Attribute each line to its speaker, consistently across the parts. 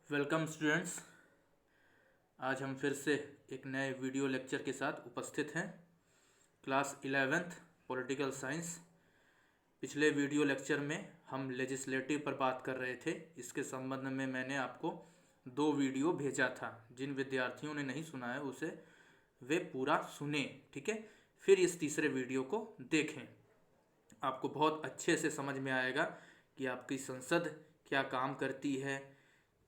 Speaker 1: Welcome students. आज हम फिर से एक नए वीडियो लेक्चर के साथ उपस्थित हैं। Class 11th political science. पिछले वीडियो लेक्चर में हम लेजिस्लेटिव पर बात कर रहे थे। इसके संबंध में मैंने आपको 2 वीडियो भेजा था। जिन विद्यार्थियों ने नहीं सुना है उसे वे पूरा सुने, ठीक है। फिर इस तीसरे वीडियो को देखें। आपको बहुत अच्छे से समझ में आएगा कि आपकी संसद क्या काम करती है,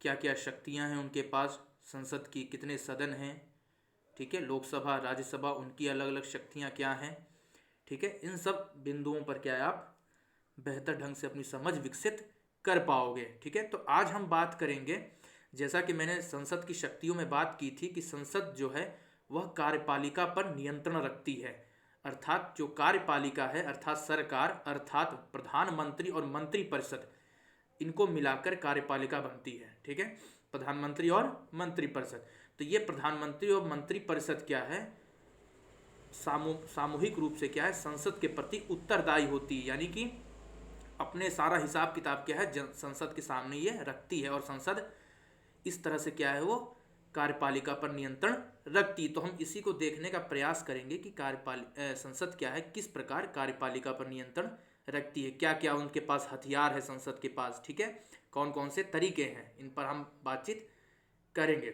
Speaker 1: क्या क्या शक्तियां हैं उनके पास, संसद की कितने सदन हैं, ठीक है। लोकसभा, राज्यसभा, उनकी अलग अलग शक्तियां क्या हैं, ठीक है। इन सब बिंदुओं पर क्या है आप बेहतर ढंग से अपनी समझ विकसित कर पाओगे, ठीक है। तो आज हम बात करेंगे, जैसा कि मैंने संसद की शक्तियों में बात की थी, कि संसद जो है वह कार्यपालिका पर नियंत्रण रखती है। अर्थात जो कार्यपालिका है, अर्थात सरकार, अर्थात प्रधानमंत्री और मंत्रिपरिषद, इनको मिलाकर कार्यपालिका बनती है, ठीक है। प्रधानमंत्री और मंत्रिपरिषद। तो ये प्रधानमंत्री और मंत्रिपरिषद क्या है, सामूहिक रूप से क्या है, संसद के प्रति उत्तरदायी होती है। यानी कि अपने सारा हिसाब किताब क्या है संसद के सामने ये रखती है, और संसद इस तरह से क्या है वो कार्यपालिका पर नियंत्रण रखती। तो हम इसी को देखने का प्रयास करेंगे कि संसद क्या है, किस प्रकार कार्यपालिका पर नियंत्रण रखती है, क्या क्या उनके पास हथियार है संसद के पास, ठीक है, कौन कौन से तरीके हैं, इन पर हम बातचीत करेंगे,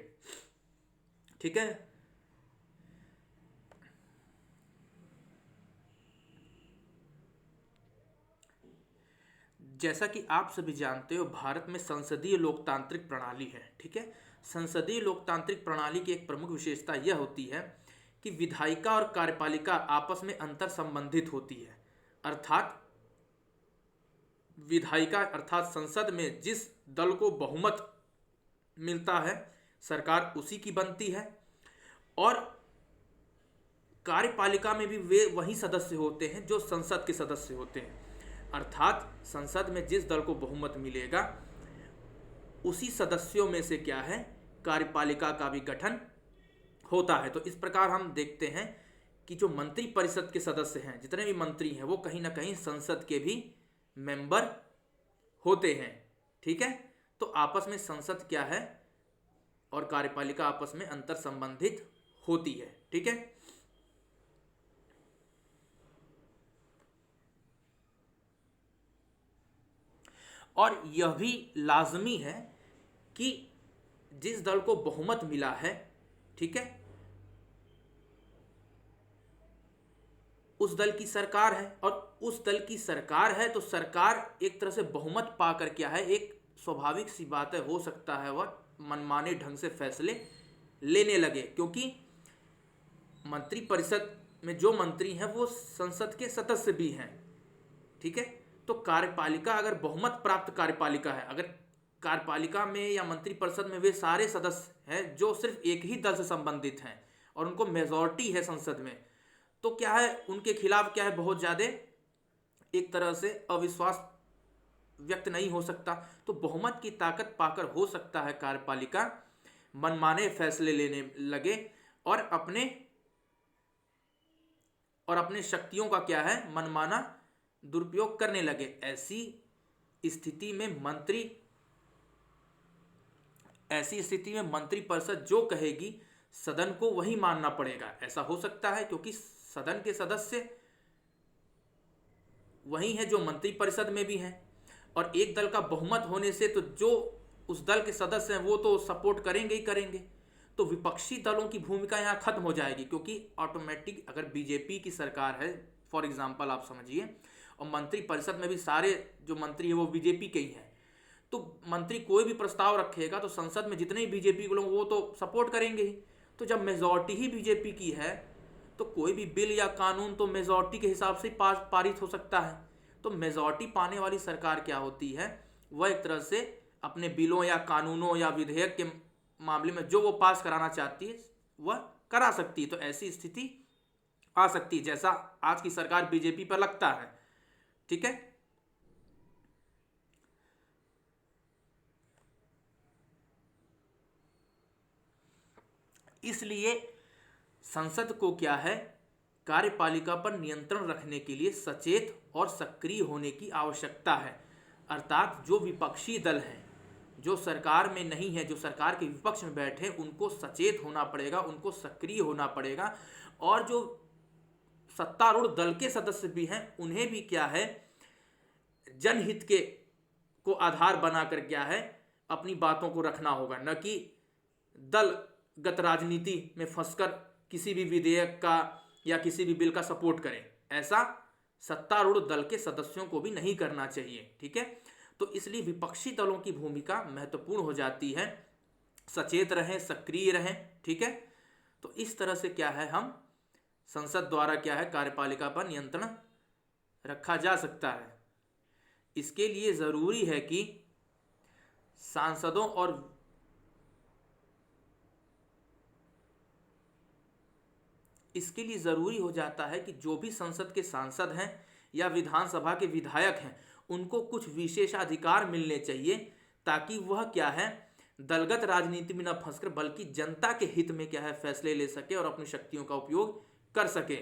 Speaker 1: ठीक है। जैसा कि आप सभी जानते हो, भारत में संसदीय लोकतांत्रिक प्रणाली है, ठीक है। संसदीय लोकतांत्रिक प्रणाली की एक प्रमुख विशेषता यह होती है कि विधायिका और कार्यपालिका आपस में अंतर संबंधित होती है। अर्थात विधायिका अर्थात संसद में जिस दल को बहुमत मिलता है, सरकार उसी की बनती है, और कार्यपालिका में भी वे वही सदस्य होते हैं जो संसद के सदस्य होते हैं। अर्थात संसद में जिस दल को बहुमत मिलेगा उसी सदस्यों में से क्या है, कार्यपालिका का भी गठन होता है। तो इस प्रकार हम देखते हैं कि जो मंत्रिपरिषद के सदस्य हैं, जितने भी मंत्री हैं, वो कहीं ना कहीं संसद के भी मेंबर होते हैं, ठीक है। तो आपस में संसद क्या है और कार्यपालिका आपस में अंतर संबंधित होती है, ठीक है। और यह भी लाजमी है कि जिस दल को बहुमत मिला है, ठीक है, उस दल की सरकार है, और उस दल की सरकार है तो सरकार एक तरह से बहुमत पाकर क्या है, एक स्वाभाविक सी बात है, हो सकता है वह मनमाने ढंग से फैसले लेने लगे, क्योंकि मंत्रिपरिषद में जो मंत्री हैं वो संसद के सदस्य भी हैं, ठीक है। तो कार्यपालिका अगर बहुमत प्राप्त कार्यपालिका है, अगर कार्यपालिका में या मंत्रिपरिषद में वे सारे सदस्य हैं जो सिर्फ एक ही दल से संबंधित हैं और उनको मेजॉरिटी है संसद में, तो क्या है, उनके खिलाफ क्या है, बहुत ज़्यादा एक तरह से अविश्वास व्यक्त नहीं हो सकता। तो बहुमत की ताकत पाकर हो सकता है कार्यपालिका मनमाने फैसले लेने लगे और अपने शक्तियों का क्या है, मनमाना दुरुपयोग करने लगे। ऐसी स्थिति में मंत्रिपरिषद जो कहेगी सदन को वही मानना पड़ेगा। ऐसा हो सकता है क्योंकि सदन के सदस्य वही हैं जो मंत्रिपरिषद में भी हैं, और एक दल का बहुमत होने से तो जो उस दल के सदस्य हैं वो तो सपोर्ट करेंगे ही करेंगे। तो विपक्षी दलों की भूमिका यहाँ खत्म हो जाएगी, क्योंकि ऑटोमेटिक अगर बीजेपी की सरकार है फॉर एग्जाम्पल आप समझिए, और मंत्रिपरिषद में भी सारे जो मंत्री हैं वो बीजेपी के ही हैं, तो मंत्री कोई भी प्रस्ताव रखेगा तो संसद में जितने भी बीजेपी के लोग वो तो सपोर्ट करेंगे ही। तो जब मेजॉरिटी ही बीजेपी की है तो कोई भी बिल या कानून तो मेजॉरिटी के हिसाब से पारित हो सकता है। तो मेजॉरिटी पाने वाली सरकार क्या होती है, वह एक तरह से अपने बिलों या कानूनों या विधेयक के मामले में जो वो पास कराना चाहती है वह करा सकती है। तो ऐसी स्थिति आ सकती है जैसा आज की सरकार बीजेपी पर लगता है, ठीक है। इसलिए संसद को क्या है, कार्यपालिका पर नियंत्रण रखने के लिए सचेत और सक्रिय होने की आवश्यकता है। अर्थात जो विपक्षी दल हैं, जो सरकार में नहीं है, जो सरकार के विपक्ष में बैठे, उनको सचेत होना पड़ेगा, उनको सक्रिय होना पड़ेगा। और जो सत्तारूढ़ दल के सदस्य भी हैं, उन्हें भी क्या है, जनहित के को आधार बनाकर क्या है, अपनी बातों को रखना होगा, न कि दलगत राजनीति में फंसकर किसी भी विधेयक का या किसी भी बिल का सपोर्ट करें। ऐसा सत्तारूढ़ दल के सदस्यों को भी नहीं करना चाहिए। ठीक है, तो इसलिए विपक्षी दलों की भूमिका महत्वपूर्ण हो जाती है। सचेत रहें, सक्रिय रहें। ठीक है, तो इस तरह से क्या है, हम संसद द्वारा क्या है, कार्यपालिका पर नियंत्रण रखा जा सकता है। इसके लिए जरूरी है कि सांसदों और इसके लिए ज़रूरी हो जाता है कि जो भी संसद के सांसद हैं या विधानसभा के विधायक हैं, उनको कुछ विशेषाधिकार मिलने चाहिए, ताकि वह क्या है, दलगत राजनीति में न फंसकर बल्कि जनता के हित में क्या है, फैसले ले सके और अपनी शक्तियों का उपयोग कर सके।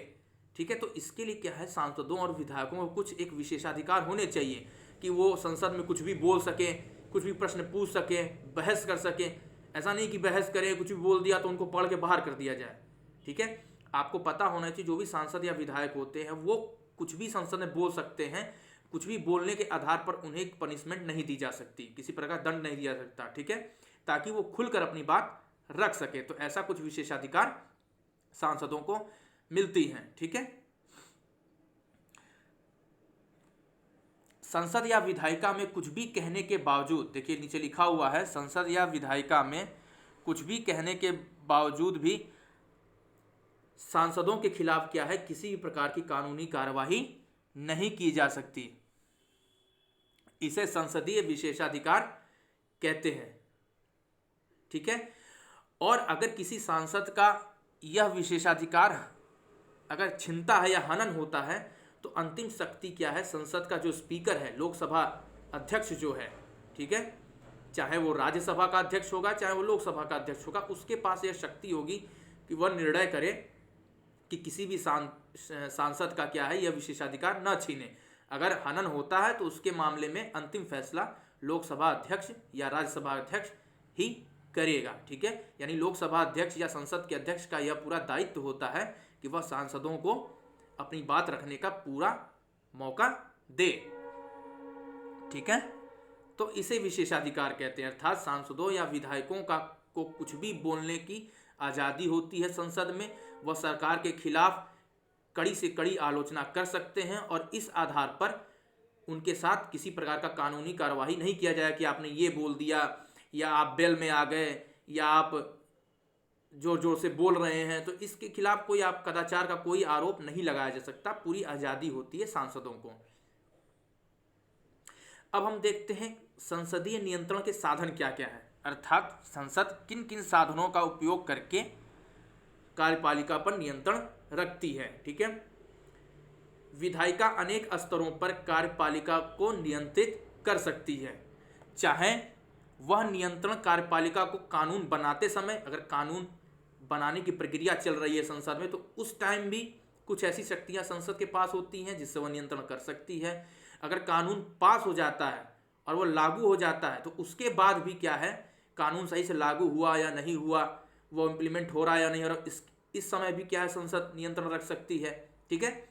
Speaker 1: ठीक है, तो इसके लिए क्या है, सांसदों और विधायकों को कुछ एक विशेषाधिकार होने चाहिए कि वो संसद में कुछ भी बोल सके, कुछ भी प्रश्न पूछ सके, बहस कर सके। ऐसा नहीं कि बहस करें, कुछ भी बोल दिया तो उनको पढ़ के बाहर कर दिया जाए। ठीक है, आपको पता होना चाहिए जो भी सांसद या विधायक होते हैं वो कुछ भी संसद में बोल सकते हैं, कुछ भी बोलने के आधार पर उन्हें पनिशमेंट नहीं दी जा सकती, किसी प्रकार दंड नहीं दिया सकता। ठीक है, ताकि वो खुलकर अपनी बात रख सके। तो ऐसा कुछ विशेषाधिकार सांसदों को मिलती हैं। ठीक है, संसद या विधायिका में कुछ भी कहने के बावजूद, देखिए नीचे लिखा हुआ है, संसद या विधायिका में कुछ भी कहने के बावजूद भी सांसदों के खिलाफ क्या है, किसी भी प्रकार की कानूनी कार्यवाही नहीं की जा सकती। इसे संसदीय विशेषाधिकार कहते हैं। ठीक है, और अगर किसी सांसद का यह विशेषाधिकार अगर छिनता है या हनन होता है, तो अंतिम शक्ति क्या है, संसद का जो स्पीकर है, लोकसभा अध्यक्ष जो है, ठीक है, चाहे वो राज्यसभा का अध्यक्ष होगा, चाहे वो लोकसभा का अध्यक्ष होगा, उसके पास यह शक्ति होगी कि वह निर्णय करे कि किसी भी सांसद का क्या है, यह विशेषाधिकार न छीने। अगर हनन होता है तो उसके मामले में अंतिम फैसला लोकसभा अध्यक्ष या राज्यसभा अध्यक्ष ही करेगा। ठीक है, यानी लोकसभा अध्यक्ष या संसद के अध्यक्ष का यह पूरा दायित्व होता है कि वह सांसदों को अपनी बात रखने का पूरा मौका दे। ठीक है, तो इसे विशेषाधिकार कहते हैं, अर्थात सांसदों या विधायकों को कुछ भी बोलने की आज़ादी होती है संसद में। वह सरकार के खिलाफ कड़ी से कड़ी आलोचना कर सकते हैं और इस आधार पर उनके साथ किसी प्रकार का कानूनी कार्यवाही नहीं किया जाए कि आपने ये बोल दिया, या आप बेल में आ गए, या आप जोर जोर से बोल रहे हैं, तो इसके खिलाफ कोई आप कदाचार का कोई आरोप नहीं लगाया जा सकता। पूरी आज़ादी होती है सांसदों को। अब हम देखते हैं संसदीय नियंत्रण के साधन क्या क्या है, अर्थात संसद किन किन साधनों का उपयोग करके कार्यपालिका पर नियंत्रण रखती है। ठीक है, विधायिका अनेक स्तरों पर कार्यपालिका को नियंत्रित कर सकती है। चाहे वह नियंत्रण कार्यपालिका को कानून बनाते समय, अगर कानून बनाने की प्रक्रिया चल रही है संसद में, तो उस टाइम भी कुछ ऐसी शक्तियां संसद के पास होती हैं जिससे वह नियंत्रण कर सकती है। अगर कानून पास हो जाता है और वह लागू हो जाता है, तो उसके बाद भी क्या है, कानून सही से लागू हुआ या नहीं हुआ, वो इम्प्लीमेंट हो रहा है या नहीं हो रहा, इस समय भी क्या है, संसद नियंत्रण रख सकती है। ठीक है,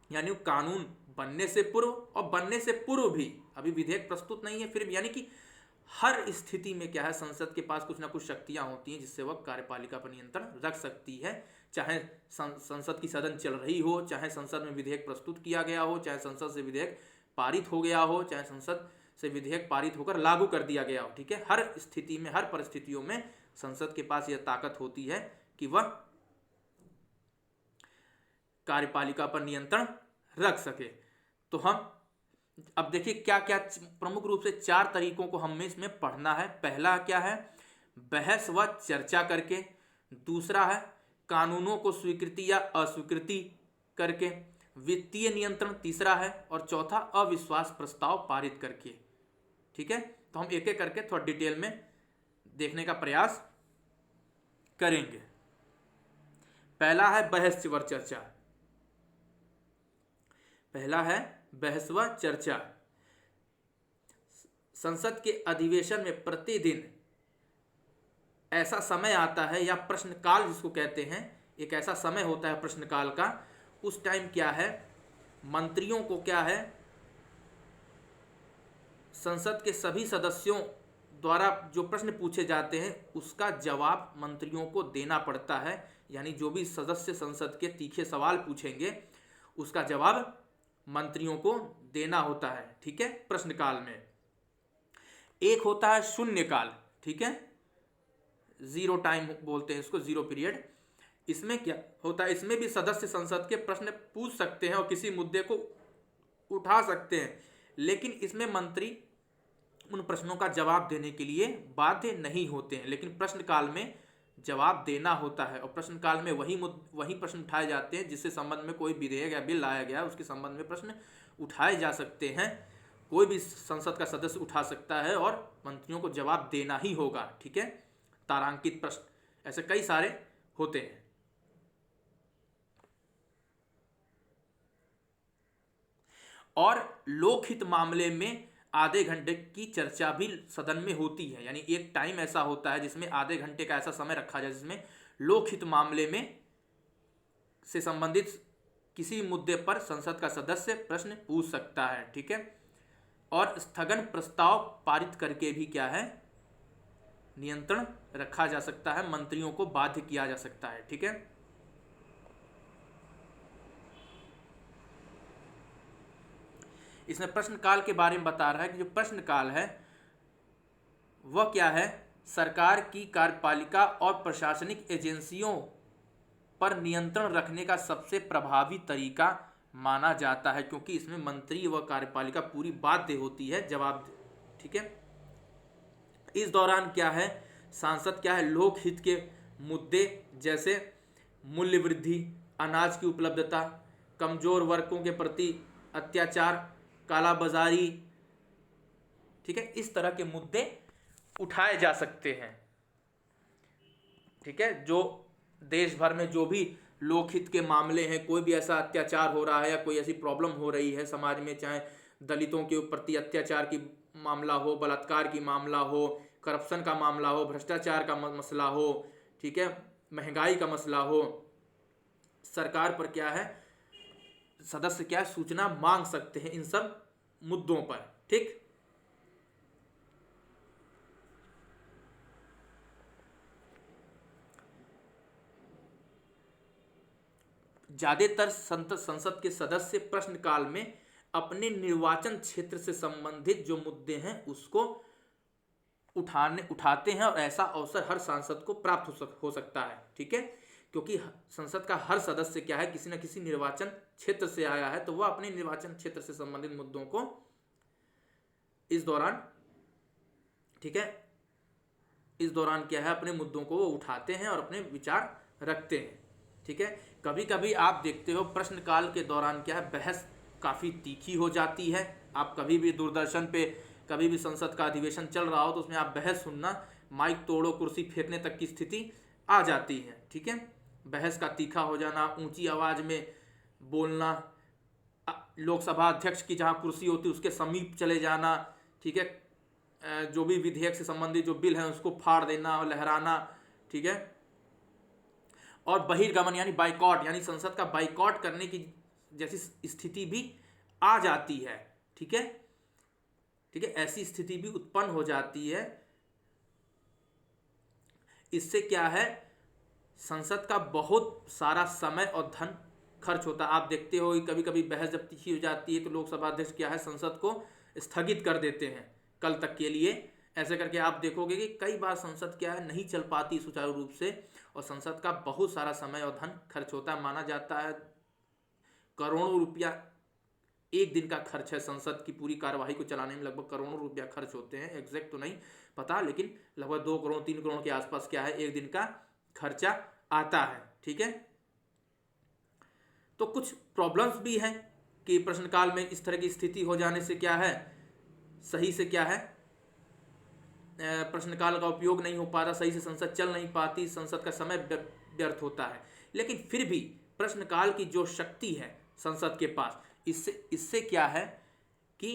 Speaker 1: यानी कानून बनने से पूर्व और बनने से पूर्व भी, अभी विधेयक प्रस्तुत नहीं है फिर भी, यानी कि हर स्थिति में क्या है, संसद के पास कुछ ना कुछ शक्तियां होती हैं जिससे वह कार्यपालिका पर नियंत्रण रख सकती है। चाहे संसद की सदन चल रही हो, चाहे संसद में विधेयक प्रस्तुत किया गया हो, चाहे संसद से विधेयक पारित हो गया हो, चाहे संसद से विधेयक पारित होकर लागू कर दिया गया हो। ठीक है, हर स्थिति में, हर परिस्थितियों में संसद के पास यह ताकत होती है कि वह कार्यपालिका पर नियंत्रण रख सके। तो हम अब देखिए क्या क्या प्रमुख रूप से 4 तरीकों को हमें इसमें पढ़ना है। पहला क्या है, बहस व चर्चा करके। दूसरा है कानूनों को स्वीकृति या अस्वीकृति करके। वित्तीय नियंत्रण तीसरा है, और चौथा अविश्वास प्रस्ताव पारित करके। ठीक है, तो हम एक एक करके थोड़ा डिटेल में देखने का प्रयास करेंगे। पहला है बहस व चर्चा। पहला है बहस व चर्चा। संसद के अधिवेशन में प्रतिदिन ऐसा समय आता है, या प्रश्नकाल जिसको कहते हैं, एक ऐसा समय होता है प्रश्नकाल का, उस टाइम क्या है, मंत्रियों को क्या है, संसद के सभी सदस्यों द्वारा जो प्रश्न पूछे जाते हैं उसका जवाब मंत्रियों को देना पड़ता है। यानी जो भी सदस्य संसद के तीखे सवाल पूछेंगे उसका जवाब मंत्रियों को देना होता है। ठीक है, प्रश्नकाल में एक होता है शून्यकाल, ठीक है, जीरो टाइम बोलते हैं इसको, जीरो पीरियड। इसमें क्या होता है, इसमें भी सदस्य संसद के प्रश्न पूछ सकते हैं और किसी मुद्दे को उठा सकते हैं, लेकिन इसमें मंत्री उन प्रश्नों का जवाब देने के लिए बाध्य नहीं होते हैं। लेकिन प्रश्नकाल में जवाब देना होता है, और प्रश्नकाल में वही प्रश्न उठाए जाते हैं जिससे संबंध में कोई विधेयक या बिल लाया गया, उसके संबंध में प्रश्न उठाए जा सकते हैं। कोई भी संसद का सदस्य उठा सकता है और मंत्रियों को जवाब देना ही होगा। ठीक है, तारांकित प्रश्न ऐसे कई सारे होते हैं। और लोकहित मामले में आधे घंटे की चर्चा भी सदन में होती है। यानी एक टाइम ऐसा होता है जिसमें आधे घंटे का ऐसा समय रखा जाए जिसमें लोकहित मामले में से संबंधित किसी मुद्दे पर संसद का सदस्य प्रश्न पूछ सकता है। ठीक है, और स्थगन प्रस्ताव पारित करके भी क्या है, नियंत्रण रखा जा सकता है, मंत्रियों को बाध्य किया जा सकता है। ठीक है, इसमें प्रश्नकाल के बारे में बता रहा है कि जो प्रश्नकाल है वह क्या है, सरकार की कार्यपालिका और प्रशासनिक एजेंसियों पर नियंत्रण रखने का सबसे प्रभावी तरीका माना जाता है, क्योंकि इसमें मंत्री व कार्यपालिका पूरी बाध्य होती है जवाब। ठीक है, इस दौरान क्या है, सांसद क्या है, लोकहित के मुद्दे जैसे मूल्य वृद्धि, अनाज की उपलब्धता, कमजोर वर्गों के प्रति अत्याचार, कालाबाजारी, ठीक है, इस तरह के मुद्दे उठाए जा सकते हैं। ठीक है, जो देश भर में जो भी लोकहित के मामले हैं, कोई भी ऐसा अत्याचार हो रहा है या कोई ऐसी प्रॉब्लम हो रही है समाज में, चाहे दलितों के प्रति अत्याचार की मामला हो, बलात्कार की मामला हो, करप्शन का मामला हो, भ्रष्टाचार का मसला हो, ठीक है, महंगाई का मसला हो, सरकार पर क्या है, सदस्य क्या सूचना मांग सकते हैं इन सब मुद्दों पर। ठीक, ज्यादातर संसद के सदस्य प्रश्नकाल में अपने निर्वाचन क्षेत्र से संबंधित जो मुद्दे हैं उसको उठाते हैं, और ऐसा अवसर हर सांसद को प्राप्त हो सकता है। ठीक है, क्योंकि संसद का हर सदस्य क्या है, किसी न किसी निर्वाचन क्षेत्र से आया है, तो वह अपने निर्वाचन क्षेत्र से संबंधित मुद्दों को इस दौरान, ठीक है, इस दौरान क्या है, अपने मुद्दों को वो उठाते हैं और अपने विचार रखते हैं। ठीक है, कभी कभी आप देखते हो प्रश्नकाल के दौरान क्या है, बहस काफ़ी तीखी हो जाती है। आप कभी भी दूरदर्शन पे कभी भी संसद का अधिवेशन चल रहा हो तो उसमें आप बहस सुनना, माइक तोड़ो कुर्सी फेंकने तक की स्थिति आ जाती है। ठीक है, बहस का तीखा हो जाना, ऊंची आवाज़ में बोलना, लोकसभा अध्यक्ष की जहां कुर्सी होती है उसके समीप चले जाना, ठीक है, जो भी विधेयक से संबंधित जो बिल है उसको फाड़ देना और लहराना, ठीक है, और बहिर्गमन यानी बाइकॉट, यानी संसद का बाइकॉट करने की जैसी स्थिति भी आ जाती है। ठीक है, ठीक है, ऐसी स्थिति भी उत्पन्न हो जाती है। इससे क्या है, संसद का बहुत सारा समय और धन खर्च होता है। आप देखते हो कभी कभी बहस जब तीखी हो जाती है तो लोकसभा अध्यक्ष क्या है, संसद को स्थगित कर देते हैं कल तक के लिए। ऐसे करके आप देखोगे कि कई बार संसद क्या है, नहीं चल पाती सुचारू रूप से, और संसद का बहुत सारा समय और धन खर्च होता है। माना जाता है करोड़ों रुपया एक दिन का खर्च है, संसद की पूरी कार्यवाही को चलाने में लगभग करोड़ों रुपया खर्च होते हैं। एग्जैक्ट तो नहीं पता, लेकिन लगभग 2 करोड़ 3 करोड़ के आसपास क्या है, एक दिन का खर्चा आता है। ठीक है, तो कुछ प्रॉब्लम्स भी हैं कि प्रश्नकाल में इस तरह की स्थिति हो जाने से क्या है, सही से क्या है, प्रश्नकाल का उपयोग नहीं हो पाता, सही से संसद चल नहीं पाती, संसद का समय व्यर्थ होता है। लेकिन फिर भी प्रश्नकाल की जो शक्ति है संसद के पास, इससे क्या है कि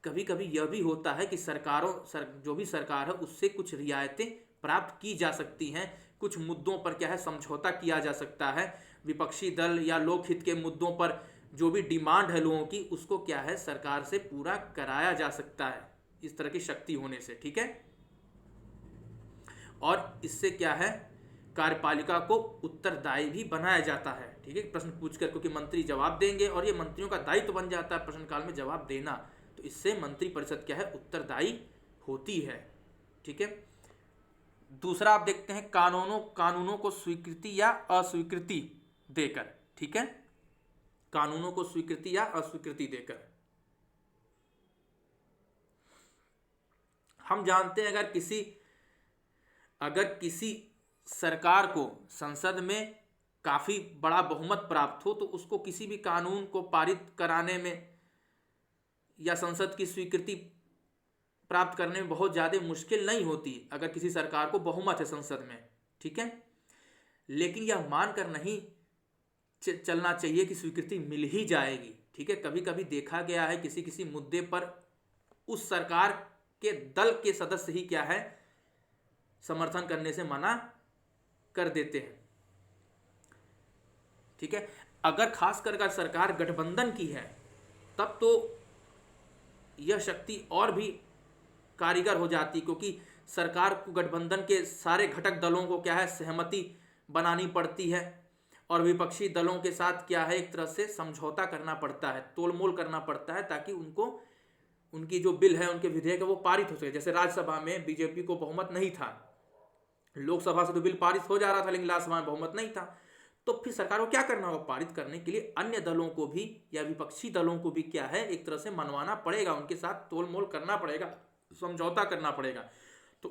Speaker 1: कभी कभी यह भी होता है कि जो भी सरकार है उससे कुछ रियायतें प्राप्त की जा सकती हैं, कुछ मुद्दों पर क्या है समझौता किया जा सकता है, विपक्षी दल या लोकहित के मुद्दों पर जो भी डिमांड है लोगों की उसको क्या है सरकार से पूरा कराया जा सकता है इस तरह की शक्ति होने से। ठीक है, और इससे क्या है कार्यपालिका को उत्तरदायी भी बनाया जाता है। ठीक है, प्रश्न पूछकर, क्योंकि मंत्री जवाब देंगे और ये मंत्रियों का दायित्व बन जाता है प्रश्नकाल में जवाब देना, तो इससे मंत्री परिषद क्या है उत्तरदायी होती है। ठीक है, दूसरा आप देखते हैं कानूनों को स्वीकृति या अस्वीकृति देकर। ठीक है, कानूनों को स्वीकृति या अस्वीकृति देकर हम जानते हैं अगर किसी सरकार को संसद में काफी बड़ा बहुमत प्राप्त हो तो उसको किसी भी कानून को पारित कराने में या संसद की स्वीकृति प्राप्त करने में बहुत ज्यादा मुश्किल नहीं होती अगर किसी सरकार को बहुमत है संसद में। ठीक है, लेकिन यह मानकर नहीं चलना चाहिए कि स्वीकृति मिल ही जाएगी। ठीक है, कभी कभी देखा गया है किसी मुद्दे पर उस सरकार के दल के सदस्य ही क्या है समर्थन करने से मना कर देते हैं। ठीक है, अगर खासकर अगर सरकार गठबंधन की है तब तो यह शक्ति और भी कारीगर हो जाती, क्योंकि सरकार को गठबंधन के सारे घटक दलों को क्या है सहमति बनानी पड़ती है और विपक्षी दलों के साथ क्या है एक तरह से समझौता करना पड़ता है, तोलमोल करना पड़ता है ताकि उनकी जो बिल है उनके विधेयक है वो पारित हो सके। जैसे राज्यसभा में बीजेपी को बहुमत नहीं था, लोकसभा से तो बिल पारित हो जा रहा था लेकिन राज्यसभा में बहुमत नहीं था, तो फिर सरकार को क्या करना होगा, पारित करने के लिए अन्य दलों को भी या विपक्षी दलों को भी क्या है एक तरह से मनवाना पड़ेगा, उनके साथ तोलमोल करना पड़ेगा, समझौता करना पड़ेगा। तो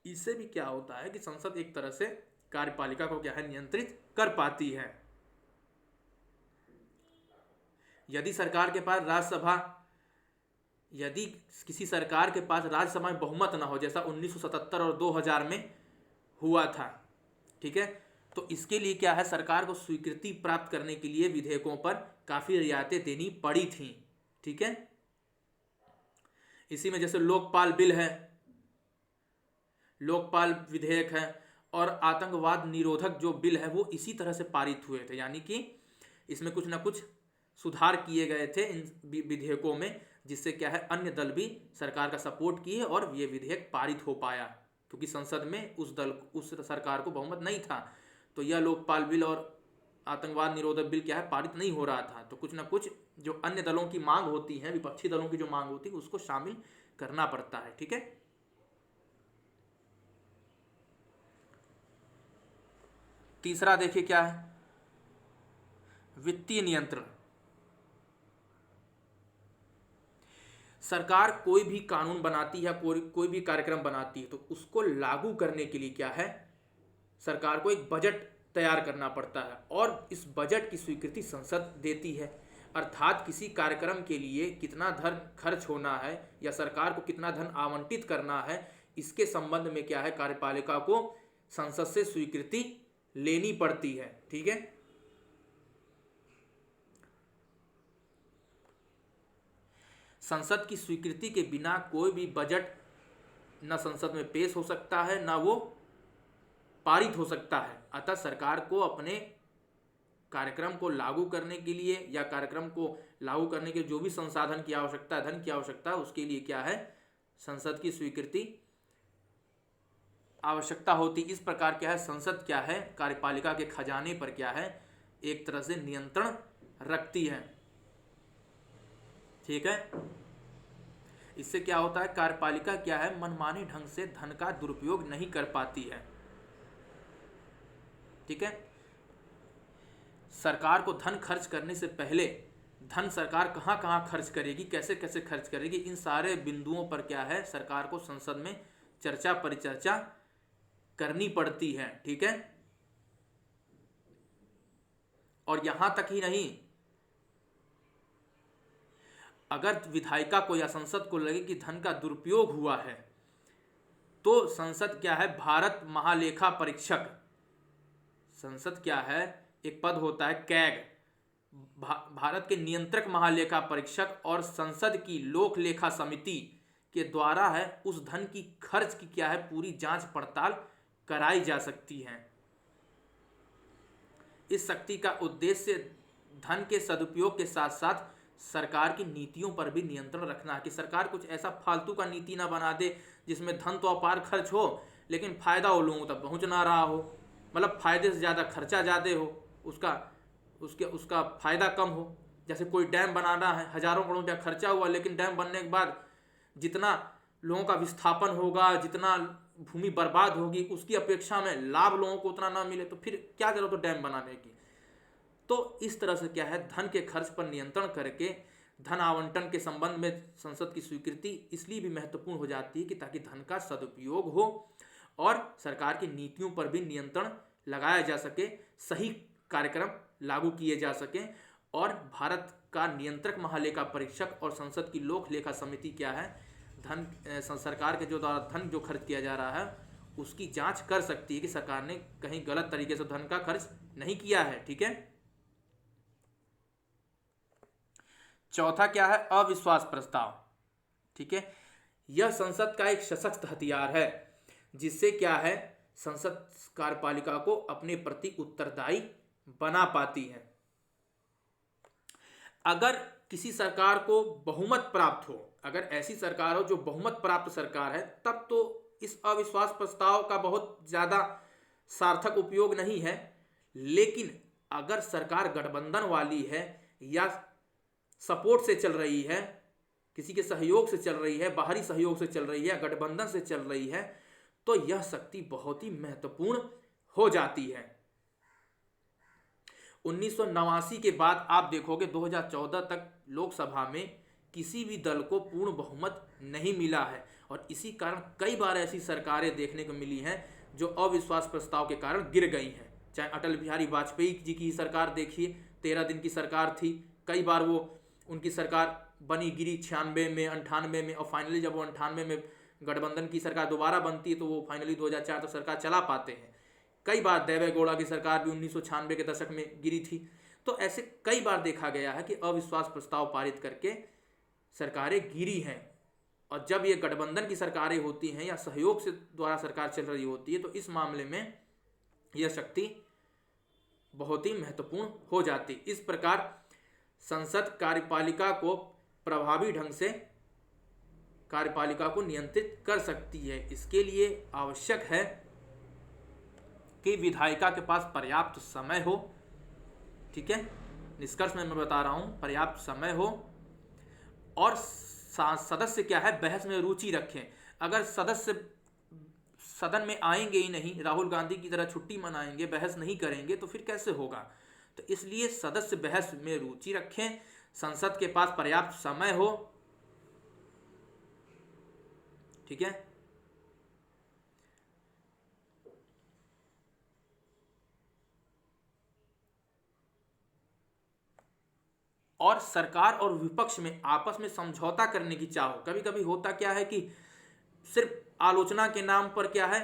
Speaker 1: इससे भी क्या होता है कि संसद एक तरह से कार्यपालिका को क्या है नियंत्रित कर पाती है। यदि किसी सरकार के पास राज्यसभा में बहुमत ना हो, जैसा 1977 और 2000 में हुआ था, ठीक है, तो इसके लिए क्या है सरकार को स्वीकृति प्राप्त करने के लिए विधेयकों पर काफी रियायतें देनी पड़ी थी। ठीक है, इसी में जैसे लोकपाल बिल है, लोकपाल विधेयक है और आतंकवाद निरोधक जो बिल है वो इसी तरह से पारित हुए थे, यानी कि इसमें कुछ ना कुछ सुधार किए गए थे इन विधेयकों में, जिससे क्या है अन्य दल भी सरकार का सपोर्ट किए और ये विधेयक पारित हो पाया, क्योंकि संसद में उस सरकार को बहुमत नहीं था, तो यह लोकपाल बिल और आतंकवाद निरोधक बिल क्या है पारित नहीं हो रहा था। तो कुछ ना कुछ जो अन्य दलों की मांग होती है, विपक्षी दलों की जो मांग होती है उसको शामिल करना पड़ता है। ठीक है, तीसरा देखिए क्या है, वित्तीय नियंत्रण। सरकार कोई भी कानून बनाती है, कोई भी कार्यक्रम बनाती है, तो उसको लागू करने के लिए क्या है सरकार को एक बजट तैयार करना पड़ता है और इस बजट की स्वीकृति संसद देती है। अर्थात किसी कार्यक्रम के लिए कितना धन खर्च होना है या सरकार को कितना धन आवंटित करना है, इसके संबंध में क्या है कार्यपालिका को संसद से स्वीकृति लेनी पड़ती है। ठीक है, संसद की स्वीकृति के बिना कोई भी बजट न संसद में पेश हो सकता है न वो पारित हो सकता है। अतः सरकार को अपने कार्यक्रम को लागू करने के लिए या कार्यक्रम को लागू करने के जो भी संसाधन की आवश्यकता है, धन की आवश्यकता है, उसके लिए क्या है संसद की स्वीकृति आवश्यकता होती। इस प्रकार क्या है संसद क्या है कार्यपालिका के खजाने पर क्या है एक तरह से नियंत्रण रखती है। ठीक है, इससे क्या होता है कार्यपालिका क्या है मनमाने ढंग से धन का दुरुपयोग नहीं कर पाती है। ठीक है, सरकार को धन खर्च करने से पहले धन सरकार कहां कहां खर्च करेगी, कैसे कैसे खर्च करेगी, इन सारे बिंदुओं पर क्या है सरकार को संसद में चर्चा परिचर्चा करनी पड़ती है। ठीक है, और यहां तक ही नहीं, अगर विधायिका को या संसद को लगे कि धन का दुरुपयोग हुआ है तो संसद क्या है भारत महालेखा परीक्षक, संसद क्या है एक पद होता है कैग, भारत के नियंत्रक महालेखा परीक्षक और संसद की लोक लेखा समिति के द्वारा है उस धन की खर्च की क्या है पूरी जांच पड़ताल कराई जा सकती है। इस शक्ति का उद्देश्य धन के सदुपयोग के साथ साथ सरकार की नीतियों पर भी नियंत्रण रखना है कि सरकार कुछ ऐसा फालतू का नीति ना बना दे जिसमें धन तो अपार खर्च हो लेकिन फायदा वो लोगों तक पहुंच ना रहा हो, मतलब फायदे से ज़्यादा खर्चा ज़्यादा हो, उसका फायदा कम हो। जैसे कोई डैम बनाना है, हजारों करोड़ रुपया खर्चा हुआ लेकिन डैम बनने के बाद जितना लोगों का विस्थापन होगा, जितना भूमि बर्बाद होगी, उसकी अपेक्षा में लाभ लोगों को उतना ना मिले तो फिर क्या जरूरत हो डैम बनाने की। तो इस तरह से क्या है धन के खर्च पर नियंत्रण करके धन आवंटन के संबंध में संसद की स्वीकृति इसलिए भी महत्वपूर्ण हो जाती है कि ताकि धन का सदुपयोग हो और सरकार की नीतियों पर भी नियंत्रण लगाया जा सके, सही कार्यक्रम लागू किए जा सकें और भारत का नियंत्रक महालेखा परीक्षक और संसद की लोक लेखा समिति क्या है धन सरकार के जो द्वारा धन जो खर्च किया जा रहा है उसकी जांच कर सकती है कि सरकार ने कहीं गलत तरीके से धन का खर्च नहीं किया है। ठीक है। चौथा क्या है अविश्वास प्रस्ताव। ठीक है, यह संसद का एक सशक्त हथियार है जिससे क्या है संसद कार्यपालिका को अपने प्रति उत्तरदायी बना पाती है। अगर किसी सरकार को बहुमत प्राप्त हो, अगर ऐसी सरकार हो जो बहुमत प्राप्त सरकार है, तब तो इस अविश्वास प्रस्ताव का बहुत ज्यादा सार्थक उपयोग नहीं है। लेकिन अगर सरकार गठबंधन वाली है या सपोर्ट से चल रही है, किसी के सहयोग से चल रही है, बाहरी सहयोग से चल रही है, गठबंधन से चल रही है, तो यह शक्ति बहुत ही महत्वपूर्ण हो जाती है। 1989 के बाद आप देखोगे 2014 तक लोकसभा में किसी भी दल को पूर्ण बहुमत नहीं मिला है और इसी कारण कई बार ऐसी सरकारें देखने को मिली हैं जो अविश्वास प्रस्ताव के कारण गिर गई हैं। चाहे अटल बिहारी वाजपेयी जी की सरकार देखिए, 13 दिन की सरकार थी, कई बार वो उनकी सरकार बनी गिरी 96 में, 98 में और फाइनली जब वो 98 में गठबंधन की सरकार दोबारा बनती है तो वो फाइनली 2004 तक सरकार चला पाते हैं। कई बार देवे गौड़ा की सरकार भी 1996 के दशक में गिरी थी। तो ऐसे कई बार देखा गया है कि अविश्वास प्रस्ताव पारित करके सरकारें गिरी हैं और जब ये गठबंधन की सरकारें होती हैं या सहयोग से द्वारा सरकार चल रही होती है तो इस मामले में यह शक्ति बहुत ही महत्वपूर्ण हो जाती। इस प्रकार संसद कार्यपालिका को प्रभावी ढंग से कार्यपालिका को नियंत्रित कर सकती है। इसके लिए आवश्यक है कि विधायिका के पास पर्याप्त समय हो। ठीक है, निष्कर्ष में मैं बता रहा हूं पर्याप्त समय हो और सदस्य क्या है बहस में रुचि रखें। अगर सदस्य सदन में आएंगे ही नहीं, राहुल गांधी की तरह छुट्टी मनाएंगे, बहस नहीं करेंगे तो फिर कैसे होगा। तो इसलिए सदस्य बहस में रुचि रखें, संसद के पास पर्याप्त समय हो। ठीक है, और सरकार और विपक्ष में आपस में समझौता करने की चाह हो। कभी कभी होता क्या है कि सिर्फ आलोचना के नाम पर क्या है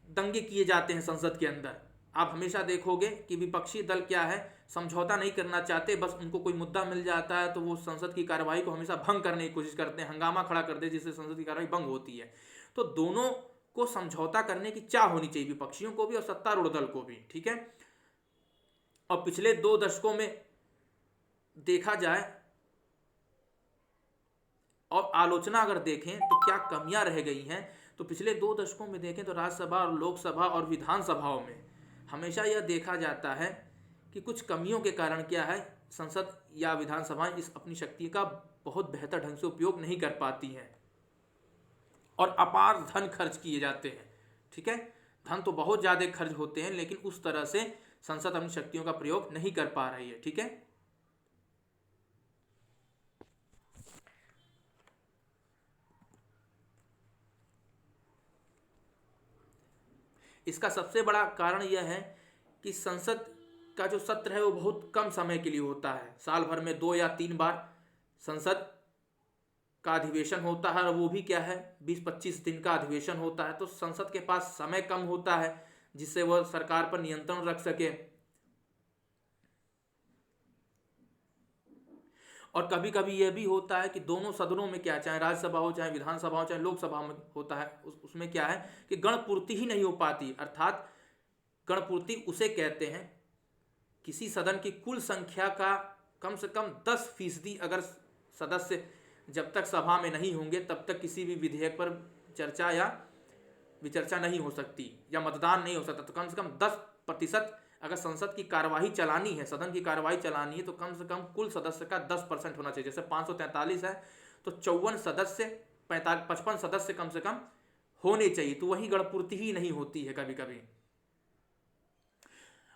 Speaker 1: दंगे किए जाते हैं संसद के अंदर। आप हमेशा देखोगे कि विपक्षी दल क्या है समझौता नहीं करना चाहते, बस उनको कोई मुद्दा मिल जाता है तो वो संसद की कार्रवाई को हमेशा भंग करने की कोशिश करते हैं, हंगामा खड़ा कर दे जिससे संसद की कार्रवाई भंग होती है। तो दोनों को समझौता करने की चाह होनी चाहिए, विपक्षियों को भी और सत्तारूढ़ दल को भी। ठीक है, और पिछले 2 दशकों में देखा जाए और आलोचना अगर देखें तो क्या कमियां रह गई हैं, तो पिछले 2 दशकों में देखें तो राज्यसभा और लोकसभा और विधानसभाओं में हमेशा यह देखा जाता है कि कुछ कमियों के कारण क्या है संसद या विधानसभा इस अपनी शक्ति का बहुत बेहतर ढंग से उपयोग नहीं कर पाती हैं और अपार धन खर्च किए जाते हैं। ठीक है, धन तो बहुत ज़्यादा खर्च होते हैं लेकिन उस तरह से संसद अपनी शक्तियों का प्रयोग नहीं कर पा रही है। ठीक है, इसका सबसे बड़ा कारण यह है कि संसद का जो सत्र है वो बहुत कम समय के लिए होता है। साल भर में 2 या 3 बार संसद का अधिवेशन होता है और वो भी क्या है 20-25 दिन का अधिवेशन होता है। तो संसद के पास समय कम होता है जिससे वह सरकार पर नियंत्रण रख सके। और कभी कभी यह भी होता है कि दोनों सदनों में क्या, चाहे राज्यसभा हो, चाहे विधानसभा हो, चाहे लोकसभा में होता है, उसमें क्या है कि गणपूर्ति ही नहीं हो पाती। अर्थात गणपूर्ति उसे कहते हैं किसी सदन की कुल संख्या का कम से कम 10% अगर सदस्य जब तक सभा में नहीं होंगे तब तक किसी भी विधेयक पर चर्चा या विचर्चा नहीं हो सकती या मतदान नहीं हो सकता। तो कम से कम 10% अगर संसद की कार्यवाही चलानी है, सदन की कार्यवाही चलानी है, तो कम से कम कुल सदस्य का 10% होना चाहिए। जैसे 543 है तो 54 सदस्य, 55 सदस्य कम से कम होने चाहिए। तो वही गणपूर्ति ही नहीं होती है कभी कभी।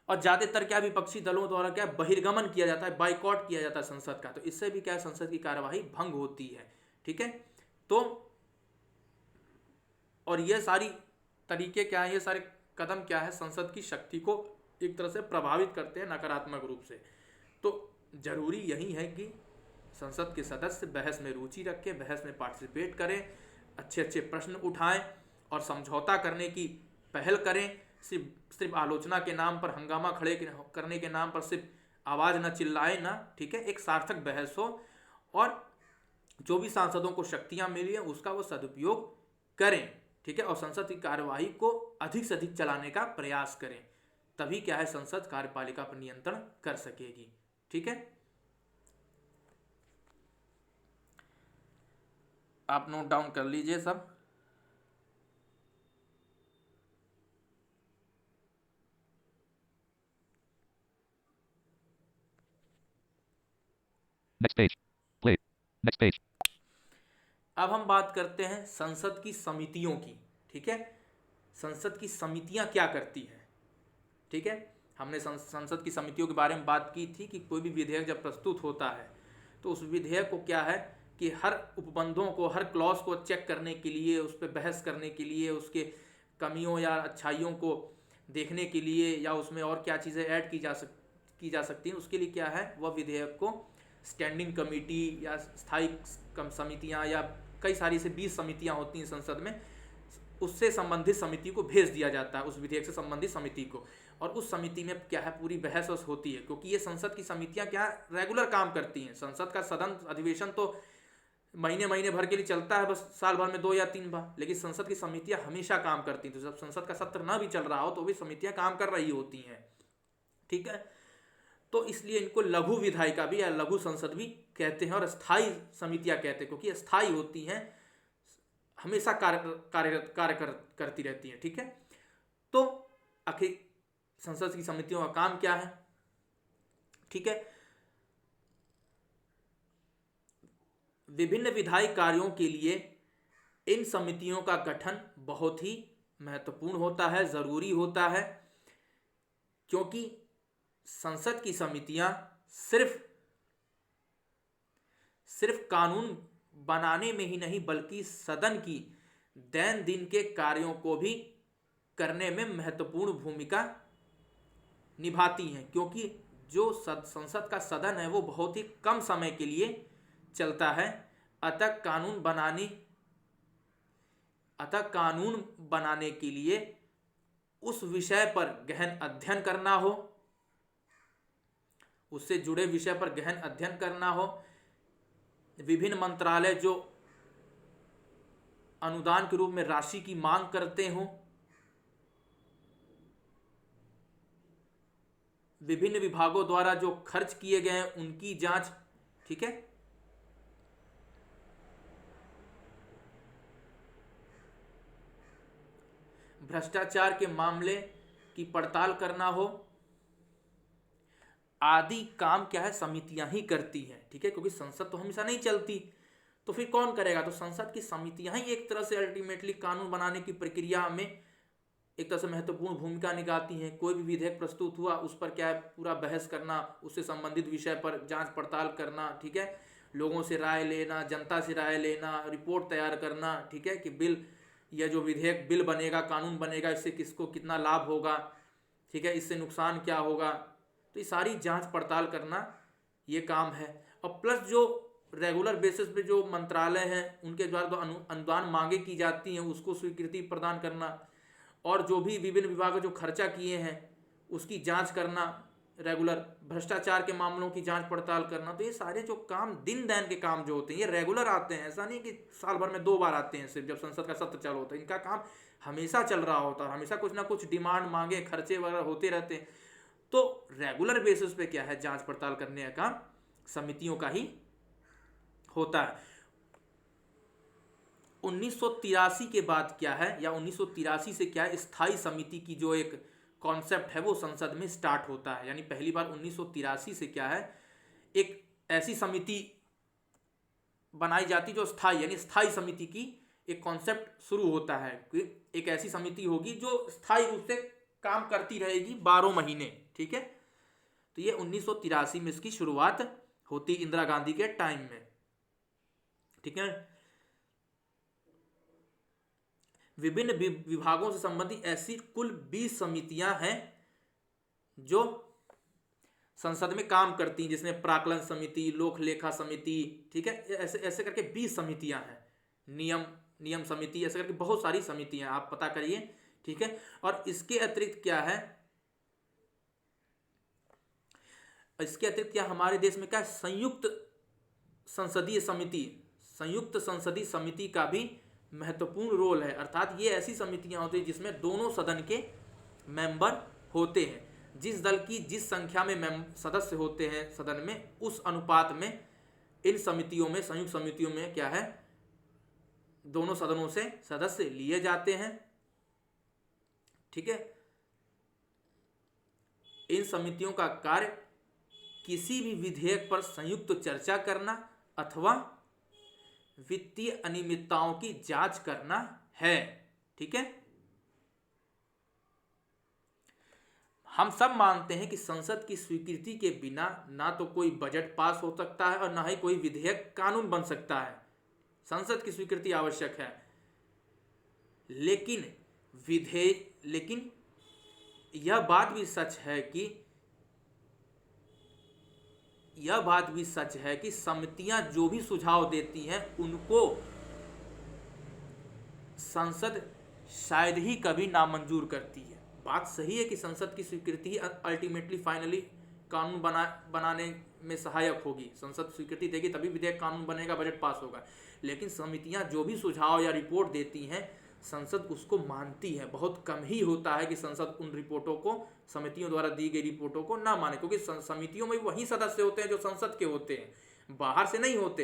Speaker 1: और ज्यादातर क्या विपक्षी दलों द्वारा क्या बहिर्गमन किया जाता है, बाइकआउट किया जाता है संसद का। तो इससे भी क्या संसद की कार्यवाही भंग होती है। ठीक है, तो और ये सारी तरीके क्या है, ये सारे कदम क्या है, संसद की शक्ति को एक तरह से प्रभावित करते हैं नकारात्मक रूप से। तो जरूरी यही है कि संसद के सदस्य बहस में रुचि रखें, बहस में पार्टिसिपेट करें, अच्छे अच्छे प्रश्न उठाएं और समझौता करने की पहल करें। सिर्फ आलोचना के नाम पर, हंगामा खड़े करने के नाम पर सिर्फ आवाज़ न चिल्लाए ना। ठीक है, एक सार्थक बहस हो और जो भी सांसदों को शक्तियां मिली हैं उसका वो सदुपयोग करें। ठीक है, और संसद की कार्यवाही को अधिक से अधिक चलाने का प्रयास करें। तभी क्या है, संसद कार्यपालिका पर नियंत्रण कर सकेगी। ठीक है, आप नोट डाउन कर लीजिए सब।
Speaker 2: Next page. Play. Next page.
Speaker 1: अब हम बात करते हैं संसद की समितियों की। ठीक है, संसद की समितियां क्या करती हैं। ठीक है, हमने संसद की समितियों के बारे में बात की थी कि कोई भी विधेयक जब प्रस्तुत होता है तो उस विधेयक को क्या है कि हर उपबंधों को, हर क्लॉज को चेक करने के लिए, उस पर बहस करने के लिए, उसके कमियों या अच्छाइयों को देखने के लिए, या उसमें और क्या चीज़ें ऐड की जा सकती हैं, उसके लिए क्या है, वह विधेयक को स्टैंडिंग कमेटी या स्थायी समितियां या कई सारी से 20 समितियां होती हैं संसद में, उससे संबंधित समिति को भेज दिया जाता है, उस विधेयक से संबंधित समिति को। और उस समिति में क्या है, पूरी बहस होती है, क्योंकि ये संसद की समितियां क्या रेगुलर काम करती हैं। संसद का सदन अधिवेशन तो महीने भर के लिए चलता है, बस साल भर में 2 या 3 बार, लेकिन संसद की समितियां हमेशा काम करती हैं। तो जब संसद का सत्र ना भी चल रहा हो तो भी समितियां काम कर रही होती हैं। ठीक है, तो इसलिए इनको लघु विधायिका भी या लघु संसद भी कहते हैं और स्थायी समितियां कहते हैं, क्योंकि स्थायी होती हैं, हमेशा कार्य करती रहती हैं। ठीक है, तो आखिर संसद की समितियों का काम क्या है। ठीक है, विभिन्न विधायी कार्यों के लिए इन समितियों का गठन बहुत ही महत्वपूर्ण होता है, जरूरी होता है, क्योंकि संसद की समितियां सिर्फ कानून बनाने में ही नहीं बल्कि सदन की दैनंदिन के कार्यों को भी करने में महत्वपूर्ण भूमिका निभाती हैं। क्योंकि जो संसद का सदन है वो बहुत ही कम समय के लिए चलता है, अतः कानून बनाने के लिए उस विषय पर गहन अध्ययन करना हो, उससे जुड़े विषय पर गहन अध्ययन करना हो, विभिन्न मंत्रालय जो अनुदान के रूप में राशि की मांग करते हों, विभिन्न विभागों द्वारा जो खर्च किए गए हैं उनकी जांच, ठीक है, भ्रष्टाचार के मामले की पड़ताल करना हो, आदि काम क्या है समितियां ही करती हैं। ठीक है, क्योंकि संसद तो हमेशा नहीं चलती, तो फिर कौन करेगा, तो संसद की समितियां ही एक तरह से अल्टीमेटली कानून बनाने की प्रक्रिया में एक तरह से महत्वपूर्ण भूमिका निभाती हैं। कोई भी विधेयक प्रस्तुत हुआ उस पर क्या है पूरा बहस करना, उससे संबंधित विषय पर जांच पड़ताल करना, ठीक है, लोगों से राय लेना, जनता से राय लेना, रिपोर्ट तैयार करना, ठीक है, कि बिल, यह जो विधेयक बिल बनेगा, कानून बनेगा, इससे किसको कितना लाभ होगा, ठीक है, इससे नुकसान क्या होगा, तो ये सारी जांच पड़ताल करना ये काम है। और प्लस जो रेगुलर बेसिस पे जो मंत्रालय हैं उनके द्वारा जो अनुदान मांगे की जाती हैं उसको स्वीकृति प्रदान करना, और जो भी विभिन्न विभाग जो खर्चा किए हैं उसकी जांच करना, रेगुलर भ्रष्टाचार के मामलों की जांच पड़ताल करना। तो ये सारे जो काम दिन दैन के काम जो होते हैं ये रेगुलर आते हैं, ऐसा नहीं कि साल भर में 2 बार आते हैं सिर्फ जब संसद का सत्र चालू होता है। इनका काम हमेशा चल रहा होता है, हमेशा कुछ ना कुछ डिमांड मांगे खर्चे वगैरह होते रहते हैं। तो रेगुलर बेसिस पे क्या है, जांच पड़ताल करने का काम समितियों का ही होता है। 1983 के बाद क्या है, या 1983 से क्या है, स्थायी समिति की जो एक कॉन्सेप्ट है वो संसद में स्टार्ट होता है। यानी पहली बार 1983 से क्या है, एक ऐसी समिति बनाई जाती जो स्थायी, यानी स्थायी समिति की एक कॉन्सेप्ट शुरू होता है कि एक ऐसी समिति होगी जो स्थायी रूप से काम करती रहेगी 12 महीने। ठीक है, तो ये 1983 में इसकी शुरुआत होती इंदिरा गांधी के टाइम में। ठीक है, विभिन्न विभागों से संबंधित ऐसी कुल 20 समितियां हैं जो संसद में काम करती हैं, जिसमें प्राक्कलन समिति, लोक लेखा समिति, ठीक है, ऐसे ऐसे करके 20 समितियां हैं। नियम समिति, ऐसे करके बहुत सारी समितियां आप पता करिए। ठीक है, और इसके अतिरिक्त क्या है, इसके अतिरिक्त क्या हमारे देश में क्या है, संयुक्त संसदीय समिति का भी महत्वपूर्ण रोल है। अर्थात ये ऐसी समितियां होती हैं जिसमें दोनों सदन के मेंबर होते हैं। जिस दल की जिस संख्या में सदस्य होते हैं सदन में, उस अनुपात में इन समितियों में, संयुक्त समितियों में क्या है, दोनों सदनों से सदस्य लिए जाते हैं। ठीक है, इन समितियों का कार्य किसी भी विधेयक पर संयुक्त चर्चा करना अथवा वित्तीय अनियमितताओं की जांच करना है। ठीक है, हम सब मानते हैं कि संसद की स्वीकृति के बिना ना तो कोई बजट पास हो सकता है और ना ही कोई विधेयक कानून बन सकता है। संसद की स्वीकृति आवश्यक है, लेकिन यह बात भी सच है कि समितियां जो भी सुझाव देती हैं उनको संसद शायद ही कभी नामंजूर करती है। बात सही है कि संसद की स्वीकृति ही अल्टीमेटली फाइनली कानून बनाने में सहायक होगी। संसद स्वीकृति देगी तभी विधेयक कानून बनेगा, बजट पास होगा। लेकिन समितियां जो भी सुझाव या रिपोर्ट देती हैं संसद उसको मानती है। बहुत कम ही होता है कि संसद उन रिपोर्टों को, समितियों द्वारा दी गई रिपोर्टों को ना माने, क्योंकि समितियों में वही सदस्य होते हैं जो संसद के होते हैं, बाहर से नहीं होते।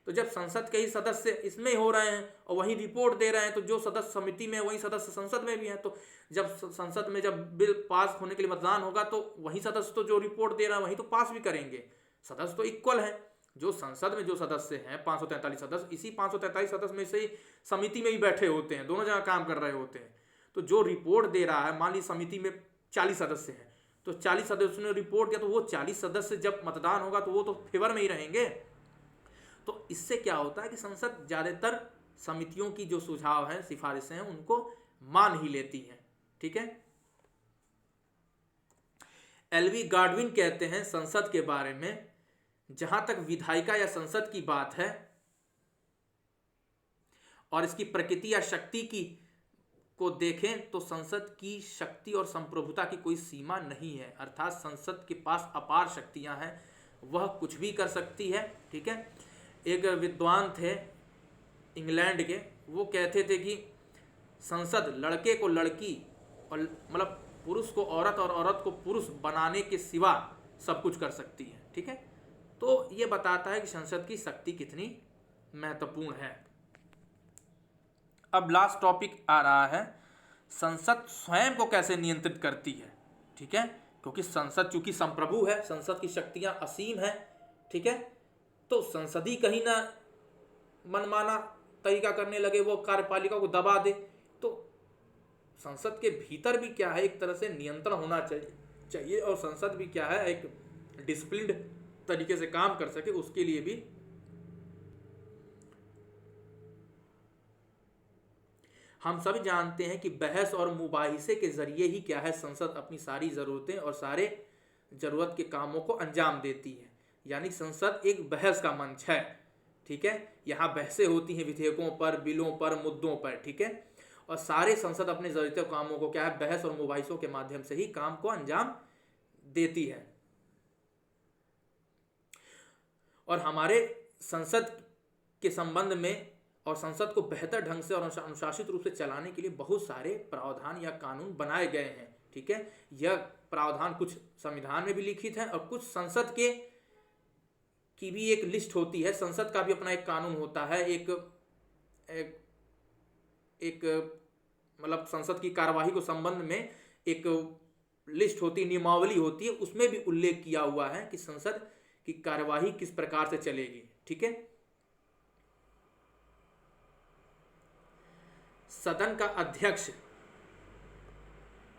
Speaker 1: तो जब संसद के ही सदस्य इसमें हो रहे हैं और वही रिपोर्ट दे रहे हैं, तो जो सदस्य समिति में वही सदस्य संसद में भी हैं। तो जब संसद में जब बिल पास होने के लिए मतदान होगा तो वही सदस्य तो जो रिपोर्ट दे रहे हैं वही तो पास भी करेंगे। सदस्य तो इक्वल है। जो संसद में जो सदस्य हैं 543 सदस्य, इसी 543 सदस्य में से ही समिति में ही बैठे होते हैं, दोनों जगह काम कर रहे होते हैं। तो जो रिपोर्ट दे रहा है, मान ली समिति में 40 सदस्य हैं, तो 40 सदस्यों ने रिपोर्ट दिया, तो वो 40 सदस्य जब मतदान होगा तो वो तो फेवर में ही रहेंगे। तो इससे क्या होता है कि संसद ज्यादातर समितियों की जो सुझाव हैं, सिफारिशें हैं, उनको मान ही लेती है। ठीक है, एलवी गाडविन कहते हैं संसद के बारे में, जहां तक विधायिका या संसद की बात है और इसकी प्रकृति या शक्ति को देखें तो संसद की शक्ति और संप्रभुता की कोई सीमा नहीं है। अर्थात संसद के पास अपार शक्तियां हैं, वह कुछ भी कर सकती है। ठीक है, एक विद्वान थे इंग्लैंड के, वो कहते थे कि संसद लड़के को लड़की और मतलब पुरुष को औरत और औरत को पुरुष बनाने के सिवा सब कुछ कर सकती है। ठीक है, तो ये बताता है कि संसद की शक्ति कितनी महत्वपूर्ण है। अब लास्ट टॉपिक आ रहा है, संसद स्वयं को कैसे नियंत्रित करती है। ठीक है, क्योंकि संसद चूंकि संप्रभु है, संसद की शक्तियां असीम है। ठीक है, तो संसद ही कहीं ना मनमाना तरीका करने लगे, वो कार्यपालिका को दबा दे, तो संसद के भीतर भी क्या है, एक तरह से नियंत्रण होना चाहिए और संसद भी क्या है, एक डिसिप्लिन्ड तरीके से काम कर सके, उसके लिए भी हम सभी जानते हैं कि बहस और मुबाहिसे के जरिए ही क्या है, संसद अपनी सारी जरूरतें और सारे जरूरत के कामों को अंजाम देती है। यानी संसद एक बहस का मंच है। ठीक है, यहाँ बहसें होती हैं विधेयकों पर, बिलों पर, मुद्दों पर। ठीक है, और सारे संसद अपने जरूरतों कामों को क्या है, बहस और मुबाहिसों के माध्यम से ही काम को अंजाम देती है। और हमारे संसद के संबंध में और संसद को बेहतर ढंग से और अनुशासित रूप से चलाने के लिए बहुत सारे प्रावधान या कानून बनाए गए हैं। ठीक है, यह प्रावधान कुछ संविधान में भी लिखित है और कुछ संसद के की भी एक लिस्ट होती है। संसद का भी अपना एक कानून होता है, एक मतलब संसद की कार्यवाही को संबंध में एक लिस्ट होती है, नियमावली होती है, उसमें भी उल्लेख किया हुआ है कि संसद की कार्यवाही किस प्रकार से चलेगी। ठीक है, सदन का अध्यक्ष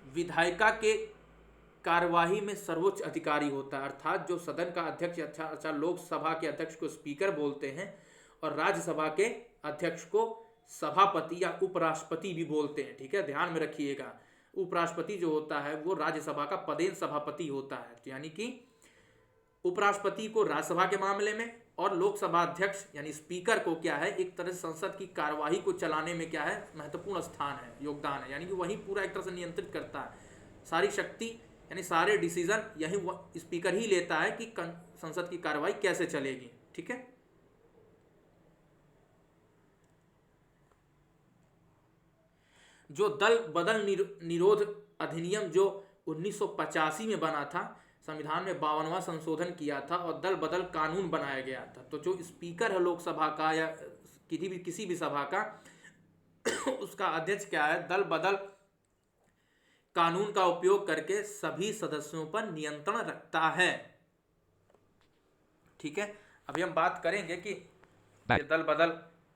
Speaker 1: विधायिका के कार्यवाही में सर्वोच्च अधिकारी होता है, अर्थात जो सदन का अध्यक्ष अच्छा लोकसभा के अध्यक्ष को स्पीकर बोलते हैं और राज्यसभा के अध्यक्ष को सभापति या उपराष्ट्रपति भी बोलते हैं। ठीक है, ध्यान में रखिएगा, उपराष्ट्रपति जो होता है वो राज्यसभा का पदेन सभापति होता है, यानी कि उपराष्ट्रपति को राज्यसभा के मामले में और लोकसभा अध्यक्ष यानी स्पीकर को क्या है, एक तरह से संसद की कार्यवाही को चलाने में क्या है, महत्वपूर्ण स्थान है, योगदान है, यानी कि वही पूरा एक तरह से नियंत्रित करता है। सारी शक्ति यानी सारे डिसीजन यही स्पीकर ही लेता है कि संसद की कार्यवाही कैसे चलेगी। ठीक है, जो दल बदल निरोध अधिनियम जो 1985 में बना था, संविधान में 52वां संशोधन किया था और दल बदल कानून बनाया गया था। तो जो स्पीकर है लोकसभा का या किसी भी सभा का उसका अध्यक्ष क्या है, दल बदल कानून का उपयोग करके सभी सदस्यों पर नियंत्रण रखता है। ठीक है, अभी हम बात करेंगे कि ये दल बदल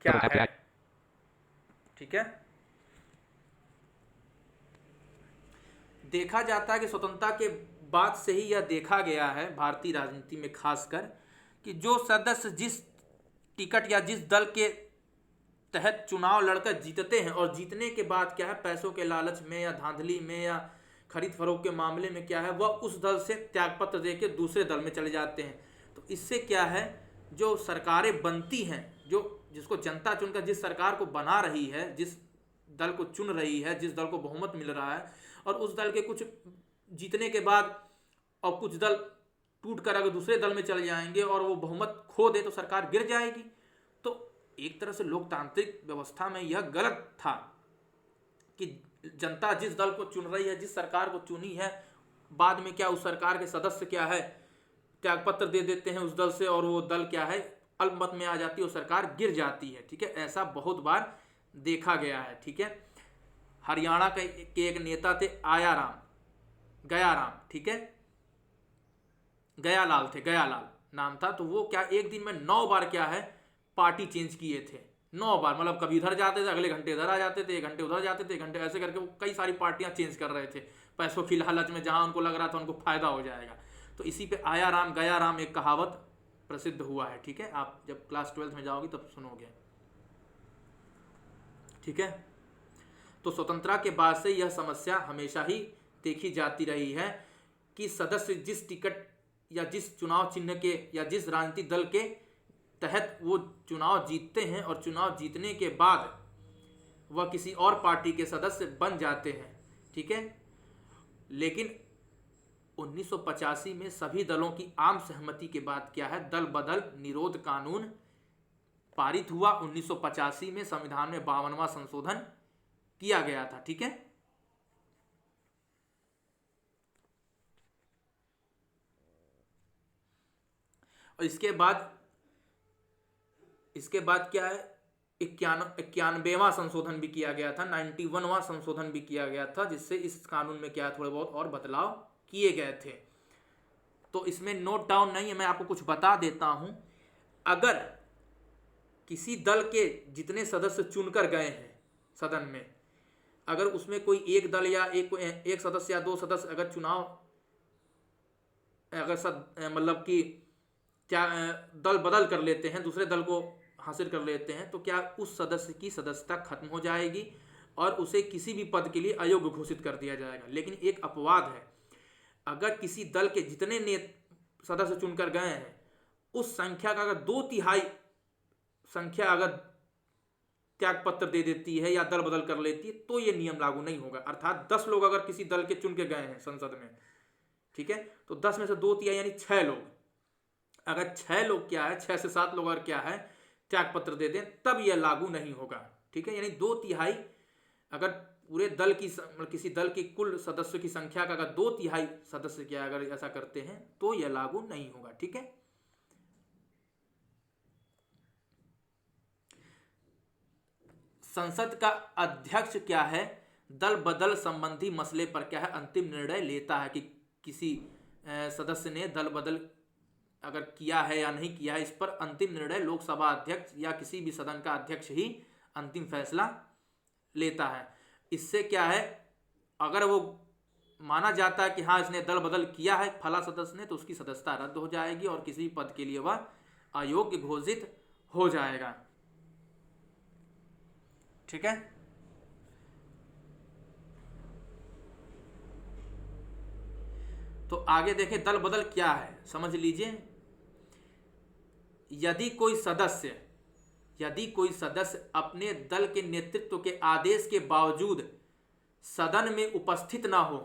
Speaker 1: क्या है। ठीक है, देखा जाता है कि स्वतंत्रता के बाद से ही यह देखा गया है भारतीय राजनीति में खासकर कि जो सदस्य जिस टिकट या जिस दल के तहत चुनाव लड़कर जीतते हैं और जीतने के बाद क्या है, पैसों के लालच में या धांधली में या खरीद फरोख्त के मामले में क्या है, वह उस दल से त्यागपत्र देके दूसरे दल में चले जाते हैं। तो इससे क्या है, जो सरकारें बनती हैं, जिसको जनता चुनकर जिस सरकार को बना रही है, जिस दल को चुन रही है, जिस दल को बहुमत मिल रहा है, और उस दल के कुछ जीतने के बाद और कुछ दल टूट कर अगर दूसरे दल में चले जाएंगे और वो बहुमत खो दे तो सरकार गिर जाएगी। तो एक तरह से लोकतांत्रिक व्यवस्था में यह गलत था कि जनता जिस दल को चुन रही है, जिस सरकार को चुनी है, बाद में क्या उस सरकार के सदस्य क्या है, त्यागपत्र दे देते हैं उस दल से और वो दल क्या है, अल्पमत में आ जाती है और सरकार गिर जाती है। ठीक है, ऐसा बहुत बार देखा गया है। ठीक है, हरियाणा के एक नेता थे गयाराम, ठीक है, गयालाल नाम था। तो वो क्या एक दिन में 9 बार क्या है पार्टी चेंज किए थे, 9 बार, मतलब कभी इधर जाते थे, अगले घंटे इधर आ जाते थे, 1 घंटे उधर जाते थे, 1 घंटे, ऐसे करके वो कई सारी पार्टियां चेंज कर रहे थे पैसों की लालच में, जहां उनको लग रहा था उनको फायदा हो जाएगा। तो इसी पे गयाराम एक कहावत प्रसिद्ध हुआ है। ठीक है, आप जब क्लास 12th में जाओगे तब सुनोगे। ठीक है, तो स्वतंत्रता के बाद से यह समस्या हमेशा ही देखी जाती रही है कि सदस्य जिस टिकट या जिस चुनाव चिन्ह के या जिस राजनीतिक दल के तहत वो चुनाव जीतते हैं और चुनाव जीतने के बाद वह किसी और पार्टी के सदस्य बन जाते हैं। ठीक है, लेकिन 1985 में सभी दलों की आम सहमति के बाद क्या है, दल बदल निरोध कानून पारित हुआ। 1985 में संविधान में 52वां संशोधन किया गया था। ठीक है, और इसके बाद क्या है, 91वां संशोधन भी किया गया था, 91वां संशोधन भी किया गया था, जिससे इस कानून में क्या थोड़े बहुत और बदलाव किए गए थे। तो इसमें नोट डाउन नहीं है, मैं आपको कुछ बता देता हूं। अगर किसी दल के जितने सदस्य चुनकर गए हैं सदन में, अगर उसमें कोई एक दल या एक सदस्य या 2 सदस्य अगर चुनाव मतलब कि क्या दल बदल कर लेते हैं, दूसरे दल को हासिल कर लेते हैं, तो क्या उस सदस्य की सदस्यता खत्म हो जाएगी और उसे किसी भी पद के लिए अयोग्य घोषित कर दिया जाएगा। लेकिन एक अपवाद है, अगर किसी दल के जितने सदस्य चुनकर गए हैं उस संख्या का अगर 2/3 संख्या अगर त्यागपत्र दे देती है या दल बदल कर लेती है तो ये नियम लागू नहीं होगा। अर्थात 10 लोग अगर किसी दल के चुन के गए हैं संसद में, ठीक है, तो 10 में से 2/3 यानी 6 लोग अगर 6 लोग क्या है, 6 से 7 लोग अगर क्या है त्याग पत्र दे दें तब यह लागू नहीं होगा। ठीक है, यानी 2/3 अगर पूरे दल की किसी दल की कुल सदस्यों की संख्या का अगर 2/3 सदस्य क्या अगर ऐसा करते हैं तो यह लागू नहीं होगा। ठीक है, संसद का अध्यक्ष क्या है दल बदल संबंधी मसले पर क्या है अंतिम निर्णय लेता है कि किसी सदस्य ने दल बदल अगर किया है या नहीं किया है, इस पर अंतिम निर्णय लोकसभा अध्यक्ष या किसी भी सदन का अध्यक्ष ही अंतिम फैसला लेता है। इससे क्या है, अगर वो माना जाता है कि हाँ इसने दल बदल किया है फला सदस्य ने, तो उसकी सदस्यता रद्द हो जाएगी और किसी पद के लिए वह अयोग्य घोषित हो जाएगा। ठीक है, तो आगे देखें दल बदल क्या है, समझ लीजिए। यदि कोई सदस्य अपने दल के नेतृत्व के आदेश के बावजूद सदन में उपस्थित ना हो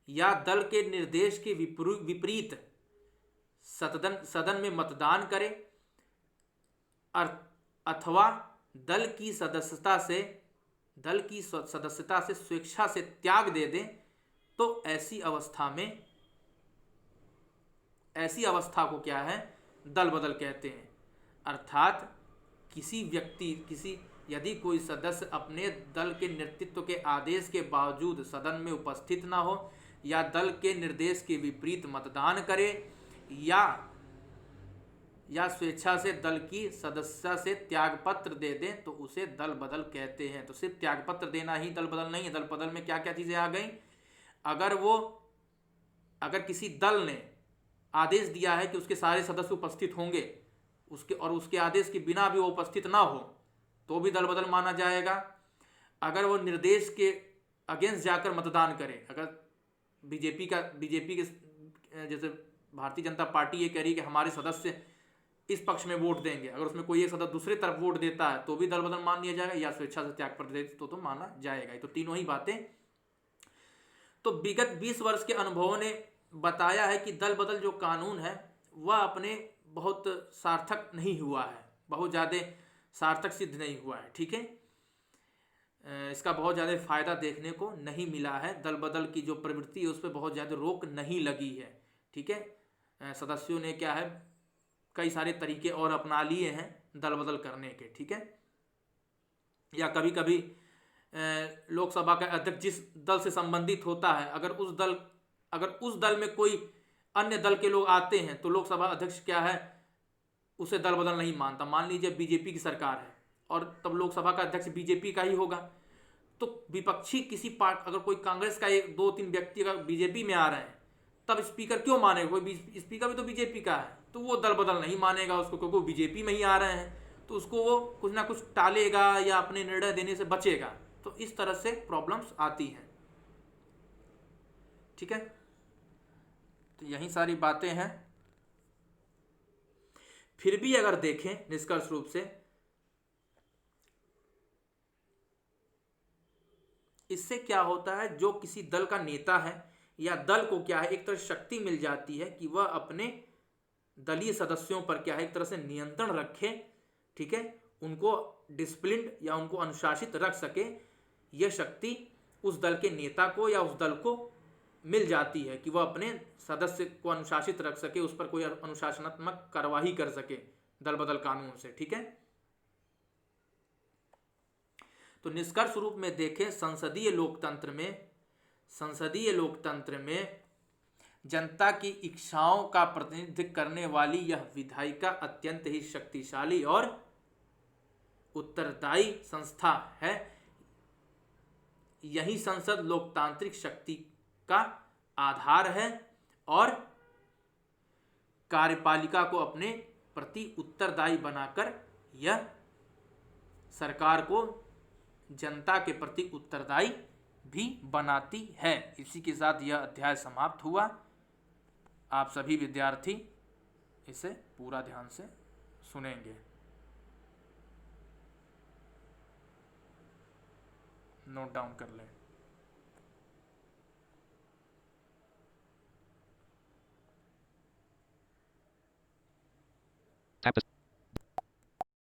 Speaker 1: या दल के निर्देश के विपरीत सदन में मतदान करे अथवा दल की सदस्यता से स्वेच्छा से त्याग दे दें, तो ऐसी अवस्था को क्या है दल बदल कहते हैं। अर्थात यदि कोई सदस्य अपने दल के नेतृत्व के आदेश के बावजूद सदन में उपस्थित ना हो या दल के निर्देश के विपरीत मतदान करे या स्वेच्छा से दल की सदस्यता से त्यागपत्र दे दें, तो उसे दल बदल कहते हैं। तो सिर्फ त्यागपत्र देना ही दल बदल नहीं है। दल बदल में क्या क्या चीजें आ गई, अगर किसी दल ने आदेश दिया है कि उसके सारे सदस्य उपस्थित होंगे, उसके आदेश के बिना भी वो उपस्थित ना हो तो भी दल बदल माना जाएगा। अगर वो निर्देश के अगेंस्ट जाकर मतदान करे, अगर बीजेपी के जैसे भारतीय जनता पार्टी ये कह रही है कि हमारे सदस्य इस पक्ष में वोट देंगे, अगर उसमें कोई एक सदस्य दूसरे तरफ वोट देता है तो भी दल बदल मान लिया जाएगा, या स्वेच्छा से त्यागपत्र दे तो माना जाएगा। तो तीनों ही बातें तो विगत 20 वर्ष के अनुभवों ने बताया है कि दल बदल जो कानून है वह अपने बहुत सार्थक नहीं हुआ है, बहुत ज़्यादा सार्थक सिद्ध नहीं हुआ है। ठीक है, इसका बहुत ज़्यादा फायदा देखने को नहीं मिला है। दल बदल की जो प्रवृत्ति है उस पर बहुत ज़्यादा रोक नहीं लगी है। ठीक है, सदस्यों ने क्या है कई सारे तरीके और अपना लिए हैं दल बदल करने के। ठीक है, या कभी कभी लोकसभा का अध्यक्ष जिस दल से संबंधित होता है, अगर उस दल में कोई अन्य दल के लोग आते हैं तो लोकसभा अध्यक्ष क्या है उसे दल बदल नहीं मानता। मान लीजिए बीजेपी की सरकार है और तब लोकसभा का अध्यक्ष बीजेपी का ही होगा, तो विपक्षी किसी पार्टी अगर कोई कांग्रेस का 2-3 व्यक्ति अगर बीजेपी में आ रहे हैं तब स्पीकर क्यों मानेगा, कोई स्पीकर भी तो बीजेपी का है, तो वो दल बदल नहीं मानेगा उसको, क्योंकि वो बीजेपी में ही आ रहे हैं, तो उसको वो कुछ ना कुछ टालेगा या अपने निर्णय देने से बचेगा। तो इस तरह से प्रॉब्लम्स आती हैं। ठीक है, तो यही सारी बातें हैं। फिर भी अगर देखें निष्कर्ष रूप से, इससे क्या होता है, जो किसी दल का नेता है या दल को क्या है एक तरह शक्ति मिल जाती है कि वह अपने दलीय सदस्यों पर क्या है एक तरह से नियंत्रण रखे। ठीक है, उनको डिसिप्लिन या उनको अनुशासित रख सके। यह शक्ति उस दल के नेता को या उस दल को मिल जाती है कि वह अपने सदस्य को अनुशासित रख सके, उस पर कोई अनुशासनात्मक कार्यवाही कर सके दल बदल कानून से। ठीक है, तो निष्कर्ष रूप में देखें संसदीय लोकतंत्र में जनता की इच्छाओं का प्रतिनिधित्व करने वाली यह विधायिका अत्यंत ही शक्तिशाली और उत्तरदायी संस्था है। यही संसद लोकतांत्रिक शक्ति का आधार है और कार्यपालिका को अपने प्रति उत्तरदायी बनाकर यह सरकार को जनता के प्रति उत्तरदायी भी बनाती है। इसी के साथ यह अध्याय समाप्त हुआ। आप सभी विद्यार्थी इसे पूरा ध्यान से सुनेंगे। नोट डाउन कर लें।